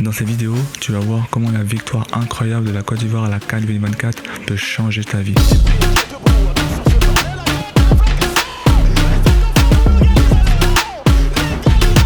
Dans cette vidéo, tu vas voir comment la victoire incroyable de la Côte d'Ivoire à la CAN 2024 peut changer ta vie.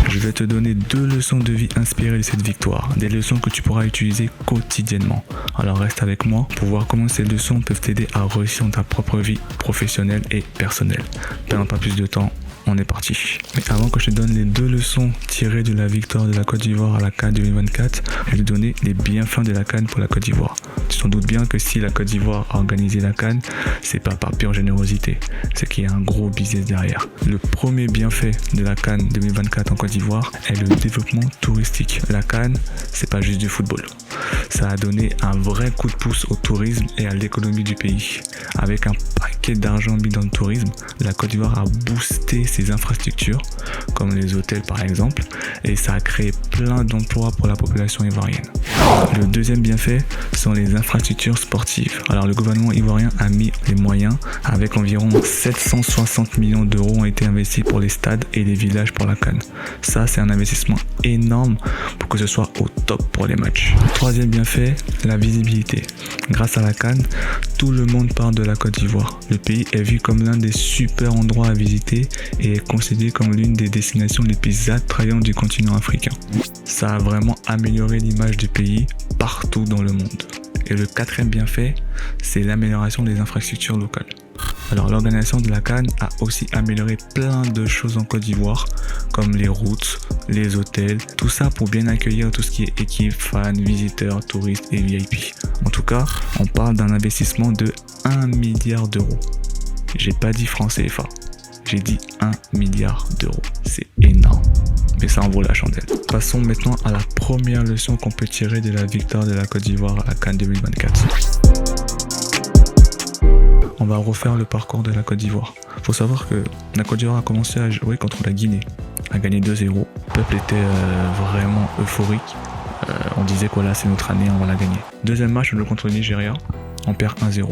Je vais te donner 2 leçons de vie inspirées de cette victoire, des leçons que tu pourras utiliser quotidiennement. Alors reste avec moi pour voir comment ces leçons peuvent t'aider à réussir dans ta propre vie professionnelle et personnelle. Perdons pas plus de temps. On est parti. Mais avant que je te donne les 2 leçons tirées de la victoire de la Côte d'Ivoire à la CAN 2024, je vais te donner les bienfaits de la CAN pour la Côte d'Ivoire. Tu t'en doutes bien que si la Côte d'Ivoire a organisé la CAN, c'est pas par pure générosité, c'est qu'il y a un gros business derrière. Le premier bienfait de la CAN 2024 en Côte d'Ivoire est le développement touristique. La CAN, c'est pas juste du football. Ça a donné un vrai coup de pouce au tourisme et à l'économie du pays. Avec un paquet d'argent mis dans le tourisme, la Côte d'Ivoire a boosté ses infrastructures, comme les hôtels par exemple, et ça a créé plein d'emplois pour la population ivoirienne. Le deuxième bienfait sont les infrastructures sportives. Alors le gouvernement ivoirien a mis les moyens, avec environ 760 millions d'euros ont été investis pour les stades et les villages pour la CAN. Ça, c'est un investissement énorme pour que ce soit au top pour les matchs. Troisième bienfait, la visibilité. Grâce à la CAN, tout le monde parle de la Côte d'Ivoire. Le pays est vu comme l'un des super endroits à visiter et est considéré comme l'une des destinations les plus attrayantes du continent africain. Ça a vraiment amélioré l'image du pays partout dans le monde. Et le quatrième bienfait, c'est l'amélioration des infrastructures locales. Alors l'organisation de la CAN a aussi amélioré plein de choses en Côte d'Ivoire, comme les routes, les hôtels, tout ça pour bien accueillir tout ce qui est équipe, fans, visiteurs, touristes et VIP. En tout cas, on parle d'un investissement de 1 milliard d'euros. J'ai pas dit francs CFA, j'ai dit 1 milliard d'euros. C'est énorme, mais ça en vaut la chandelle. Passons maintenant à la première leçon qu'on peut tirer de la victoire de la Côte d'Ivoire à la CAN 2024. On va refaire le parcours de la Côte d'Ivoire. Il faut savoir que la Côte d'Ivoire a commencé à jouer contre la Guinée, a gagné 2-0. Le peuple était vraiment euphorique. On disait que voilà, c'est notre année, on va la gagner. Deuxième match, contre le Nigeria, on perd 1-0.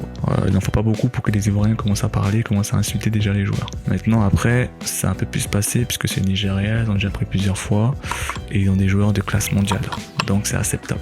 Il n'en faut pas beaucoup pour que les Ivoiriens commencent à parler, commencent à insulter déjà les joueurs. Maintenant, après, ça a un peu plus passé puisque c'est Nigeria, ils ont déjà pris plusieurs fois et ils ont des joueurs de classe mondiale. Donc c'est acceptable.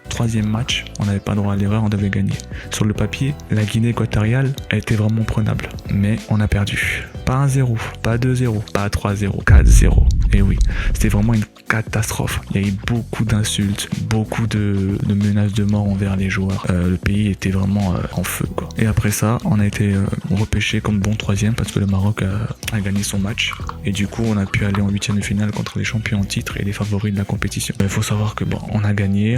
Troisième match, on n'avait pas droit à l'erreur, on devait gagner. Sur le papier, la Guinée équatoriale a été vraiment prenable, mais on a perdu. Pas 1-0, pas 2-0, pas 3-0, 4-0. Et oui, c'était vraiment une catastrophe. Il y a eu beaucoup d'insultes, beaucoup de menaces de mort envers les joueurs. Le pays était vraiment en feu, quoi. Et après ça, on a été repêché comme bon troisième parce que le Maroc a gagné son match. Et du coup, on a pu aller en 8e de finale contre les champions en titre et les favoris de la compétition. Il faut savoir que bon, on a gagné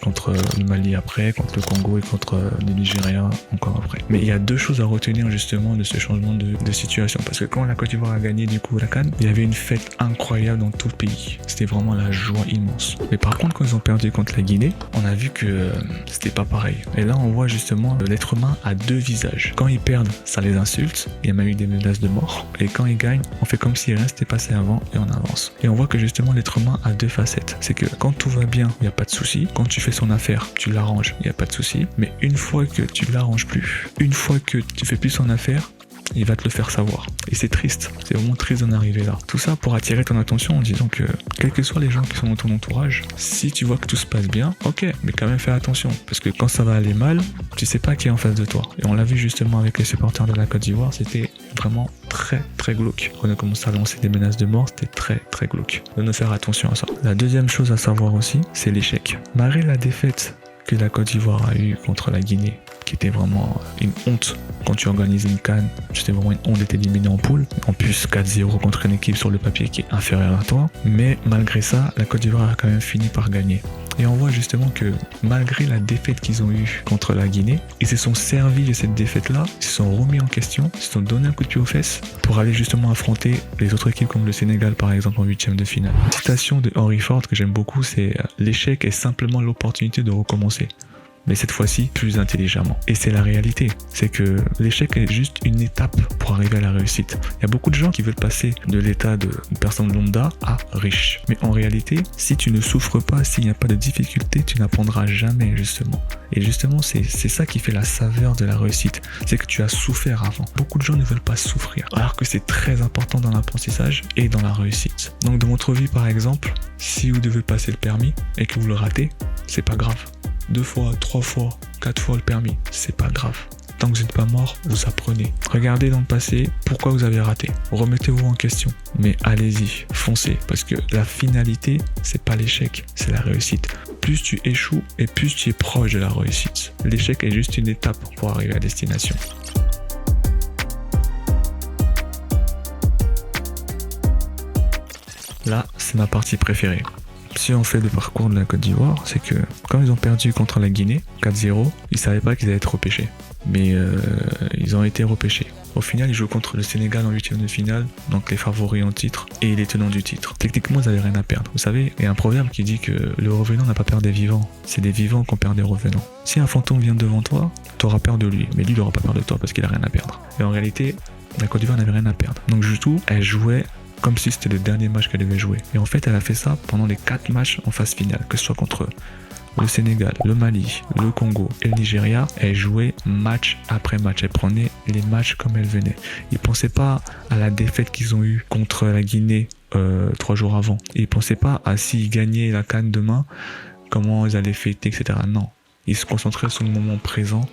contre le Mali après, contre le Congo et contre le Nigeria encore après. Mais il y a 2 choses à retenir justement de ce changement de situation. Parce que quand la Côte d'Ivoire a gagné du coup la CAN, il y avait une fête incroyable dans tout le pays. C'était vraiment la joie immense. Mais par contre, quand ils ont perdu contre la Guinée, on a vu que c'était pas pareil. Et là, on voit justement l'être humain a 2 visages. Quand ils perdent, ça les insulte. Il y a même eu des menaces de mort. Et quand ils gagnent, on fait comme si rien s'était passé avant et on avance. Et on voit que justement l'être humain a 2 facettes. C'est que quand tout va bien, il n'y a pas de souci. Quand tu fais son affaire, tu l'arranges, il n'y a pas de souci. Mais une fois que tu l'arranges plus, une fois que tu fais plus son affaire, il va te le faire savoir. Et c'est triste, c'est vraiment triste d'en arriver là. Tout ça pour attirer ton attention en disant que, quels que soient les gens qui sont dans ton entourage, si tu vois que tout se passe bien, ok, mais quand même fais attention. Parce que quand ça va aller mal, tu sais pas qui est en face de toi. Et on l'a vu justement avec les supporters de la Côte d'Ivoire, c'était vraiment très très glauque. Quand on a commencé à lancer des menaces de mort, c'était très très glauque. On doit faire attention à ça. La deuxième chose à savoir aussi, c'est l'échec. Malgré la défaite que la Côte d'Ivoire a eu contre la Guinée, qui était vraiment une honte quand tu organises une CAN, c'était vraiment une honte d'être éliminé en poule. En plus 4-0 contre une équipe sur le papier qui est inférieure à toi. Mais malgré ça, la Côte d'Ivoire a quand même fini par gagner. Et on voit justement que malgré la défaite qu'ils ont eue contre la Guinée, ils se sont servis de cette défaite-là, ils se sont remis en question, ils se sont donné un coup de pied aux fesses pour aller justement affronter les autres équipes comme le Sénégal par exemple en 8e de finale. Citation de Henry Ford que j'aime beaucoup, c'est « L'échec est simplement l'opportunité de recommencer ». mais cette fois-ci plus intelligemment. Et c'est la réalité, c'est que l'échec est juste une étape pour arriver à la réussite. Il y a beaucoup de gens qui veulent passer de l'état de personne lambda à riche. Mais en réalité, si tu ne souffres pas, s'il n'y a pas de difficulté, tu n'apprendras jamais justement. Et justement, c'est ça qui fait la saveur de la réussite, c'est que tu as souffert avant. Beaucoup de gens ne veulent pas souffrir, alors que c'est très important dans l'apprentissage et dans la réussite. Donc dans votre vie par exemple, si vous devez passer le permis et que vous le ratez, c'est pas grave. 2 fois, 3 fois, 4 fois le permis, c'est pas grave. Tant que vous n'êtes pas mort, vous apprenez. Regardez dans le passé pourquoi vous avez raté. Remettez-vous en question. Mais allez-y, foncez. Parce que la finalité, c'est pas l'échec, c'est la réussite. Plus tu échoues et plus tu es proche de la réussite. L'échec est juste une étape pour arriver à destination. Là, c'est ma partie préférée. Si on fait le parcours de la Côte d'Ivoire, c'est que quand ils ont perdu contre la Guinée, 4-0, ils savaient pas qu'ils allaient être repêchés. Mais ils ont été repêchés. Au final, ils jouent contre le Sénégal en 8e de finale, donc les favoris en titre et les tenants du titre. Techniquement, ils n'avaient rien à perdre. Vous savez, il y a un proverbe qui dit que le revenant n'a pas peur des vivants. C'est des vivants qui ont peur des revenants. Si un fantôme vient devant toi, tu auras peur de lui, mais lui, il n'aura pas peur de toi parce qu'il n'a rien à perdre. Et en réalité, la Côte d'Ivoire n'avait rien à perdre. Donc du tout, elle jouait comme si c'était le dernier match qu'elle devait jouer. Et en fait, elle a fait ça pendant les 4 matchs en phase finale, que ce soit contre le Sénégal, le Mali, le Congo et le Nigeria. Elle jouait match après match. Elle prenait les matchs comme elles venaient. Ils ne pensaient pas à la défaite qu'ils ont eue contre la Guinée 3 jours avant. Ils ne pensaient pas à s'ils gagnaient la CAN demain, comment ils allaient fêter, etc. Non. Ils se concentraient sur le moment présent,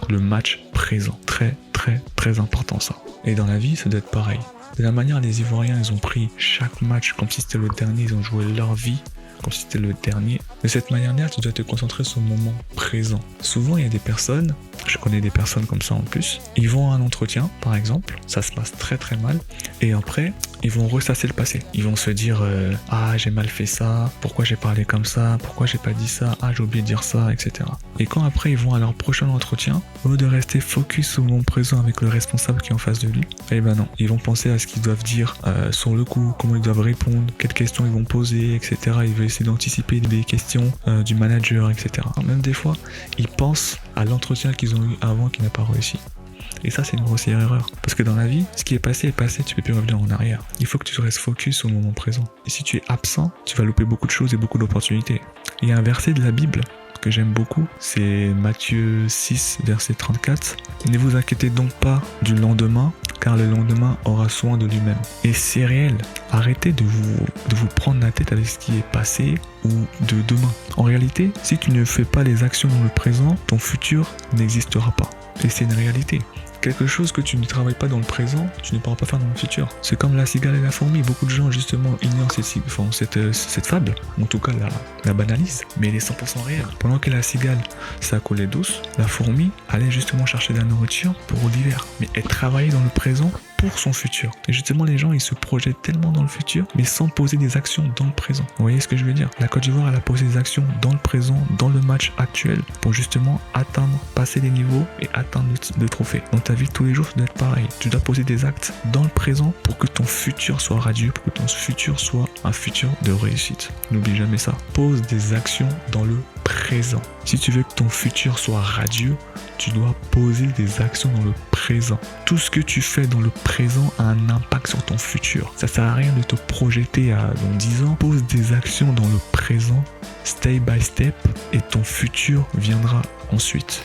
le match présent. Très, très, très important ça. Et dans la vie, ça doit être pareil. De la manière, les Ivoiriens, ils ont pris chaque match comme si c'était le dernier, ils ont joué leur vie comme si c'était le dernier. De cette manière-là, tu dois te concentrer sur le moment présent. Souvent, il y a des personnes, je connais des personnes comme ça en plus, ils vont à un entretien, par exemple, ça se passe très très mal, et après, ils vont ressasser le passé. Ils vont se dire ah, j'ai mal fait ça, pourquoi j'ai parlé comme ça, pourquoi j'ai pas dit ça, ah, j'ai oublié de dire ça, etc. Et quand après, ils vont à leur prochain entretien, au lieu de rester focus sur le moment présent avec le responsable qui est en face de lui, eh ben non, ils vont penser à ce qu'ils doivent dire sur le coup, comment ils doivent répondre, quelles questions ils vont poser, etc. Ils veulent essayer d'anticiper des questions du manager, etc. Même des fois, ils pensent à l'entretien qu'ils ont eu avant qui n'a pas réussi. Et ça, c'est une grossière erreur. Parce que dans la vie, ce qui est passé, tu peux plus revenir en arrière. Il faut que tu restes focus sur le moment présent. Et si tu es absent, tu vas louper beaucoup de choses et beaucoup d'opportunités. Il y a un verset de la Bible que j'aime beaucoup, c'est Matthieu 6, verset 34. Ne vous inquiétez donc pas du lendemain, car le lendemain aura soin de lui-même. Et c'est réel. Arrêtez de vous prendre la tête avec ce qui est passé ou de demain. En réalité, si tu ne fais pas les actions dans le présent, ton futur n'existera pas. Et c'est une réalité. Quelque chose que tu ne travailles pas dans le présent, tu ne pourras pas faire dans le futur. C'est comme la cigale et la fourmi. Beaucoup de gens, justement, ignorent cette fable, ou en tout cas la banalisent, mais elle est 100% réelle. Pendant que la cigale, ça coulait douce, la fourmi allait justement chercher de la nourriture pour l'hiver. Mais elle travaillait dans le présent pour son futur. Et justement, les gens, ils se projettent tellement dans le futur, mais sans poser des actions dans le présent. Vous voyez ce que je veux dire? La Côte d'Ivoire, elle a posé des actions dans le présent, dans le match actuel, pour justement atteindre, passer les niveaux et atteindre le trophée. Dans ta vie de tous les jours, ça doit être pareil. Tu dois poser des actes dans le présent pour que ton futur soit radieux, pour que ton futur soit un futur de réussite. N'oublie jamais ça. Pose des actions dans le présent. Si tu veux que ton futur soit radieux, tu dois poser des actions dans le présent. Tout ce que tu fais dans le présent a un impact sur ton futur. Ça sert à rien de te projeter dans 10 ans. Pose des actions dans le présent, step by step, et ton futur viendra ensuite.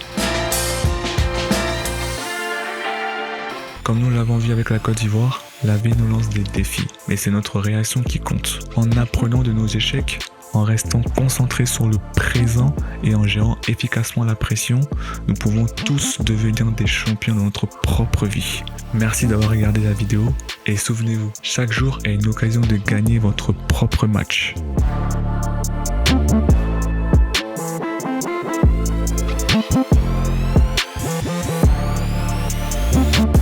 Comme nous l'avons vu avec la Côte d'Ivoire, la vie nous lance des défis, mais c'est notre réaction qui compte. En apprenant de nos échecs, en restant concentrés sur le présent et en gérant efficacement la pression, nous pouvons tous devenir des champions de notre propre vie. Merci d'avoir regardé la vidéo et souvenez-vous, chaque jour est une occasion de gagner votre propre match.